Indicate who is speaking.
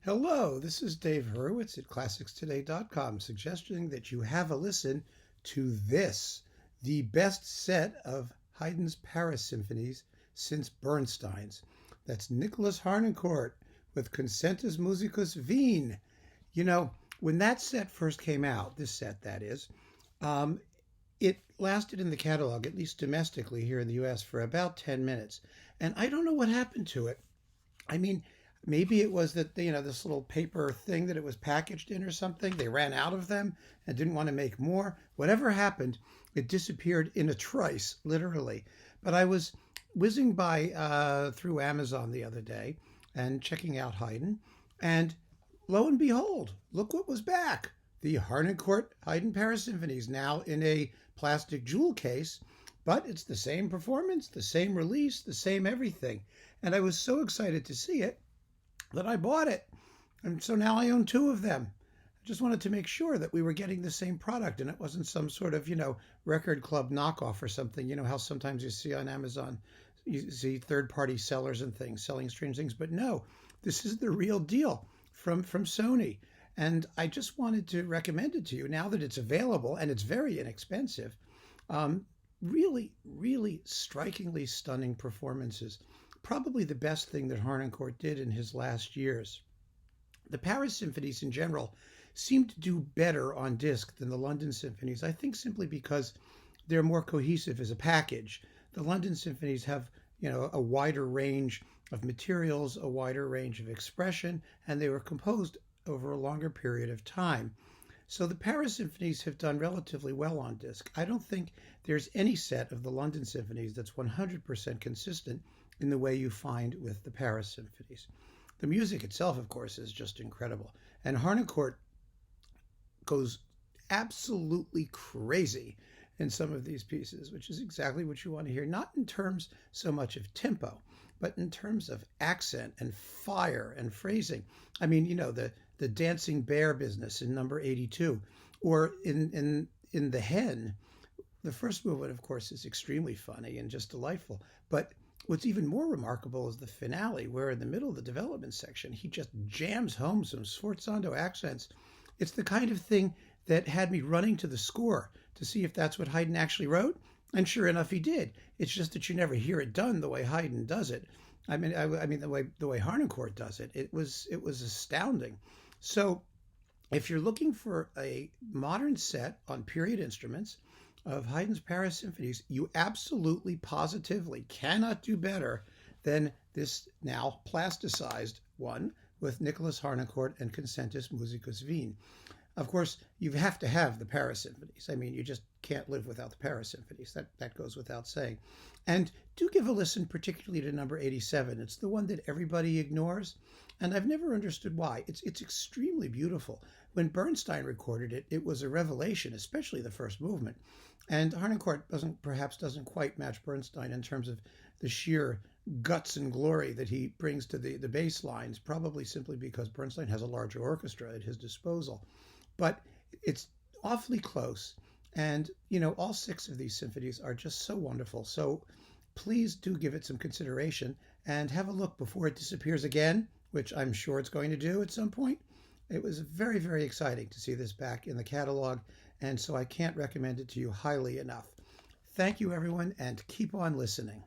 Speaker 1: Hello, this is Dave Hurwitz at ClassicsToday.com, suggesting that you have a listen to this, the best set of Haydn's Paris symphonies since Bernstein's. That's Nicholas Harnoncourt with Concertus Musicus Wien. You know, when that set first came out, this set that is, it lasted in the catalog, at least domestically here in the US, for about 10 minutes. And I don't know what happened to it. I mean, maybe it was that, this little paper thing that it was packaged in or something. They ran out of them and didn't want to make more. Whatever happened, it disappeared in a trice, literally. But I was whizzing by through Amazon the other day and checking out Haydn. And lo and behold, look what was back. The Harnoncourt Haydn Paris Symphonies, now in a plastic jewel case. But it's the same performance, the same release, the same everything. And I was so excited to see it that I bought it. And so now I own two of them. I just wanted to make sure that we were getting the same product and it wasn't some sort of, record club knockoff or something. You know how sometimes you see on Amazon, you see third-party sellers and things selling strange things. But no, this is the real deal from Sony. And I just wanted to recommend it to you now that it's available and it's very inexpensive. Really, really strikingly stunning performances. Probably the best thing that Harnoncourt did in his last years. The Paris symphonies in general seem to do better on disc than the London symphonies, I think simply because they're more cohesive as a package. The London symphonies have, a wider range of materials, a wider range of expression, and they were composed over a longer period of time. So the Paris symphonies have done relatively well on disc. I don't think there's any set of the London symphonies that's 100% consistent in the way you find with the Paris symphonies. The music itself, of course, is just incredible. And Harnoncourt goes absolutely crazy in some of these pieces, which is exactly what you want to hear, not in terms so much of tempo, but in terms of accent and fire and phrasing. I mean, the dancing bear business in number 82, or in The Hen. The first movement, of course, is extremely funny and just delightful. But what's even more remarkable is the finale, where in the middle of the development section, he just jams home some sforzando accents. It's the kind of thing that had me running to the score to see if that's what Haydn actually wrote. And sure enough, he did. It's just that you never hear it done the way Haydn does it. I mean, the way Harnoncourt does it. It was astounding. So if you're looking for a modern set on period instruments of Haydn's Paris symphonies, you absolutely, positively cannot do better than this now plasticized one with Nicholas Harnoncourt and Concertus Musicus Wien. Of course, you have to have the Paris symphonies. I mean, you just can't live without the Paris symphonies. That goes without saying. And do give a listen, particularly to number 87. It's the one that everybody ignores, and I've never understood why. It's extremely beautiful. When Bernstein recorded it, it was a revelation, especially the first movement. And Harnoncourt perhaps doesn't quite match Bernstein in terms of the sheer guts and glory that he brings to the bass lines, probably simply because Bernstein has a larger orchestra at his disposal. But it's awfully close. And, all six of these symphonies are just so wonderful. So please do give it some consideration and have a look before it disappears again, which I'm sure it's going to do at some point. It was very, very exciting to see this back in the catalog, and so I can't recommend it to you highly enough. Thank you, everyone, and keep on listening.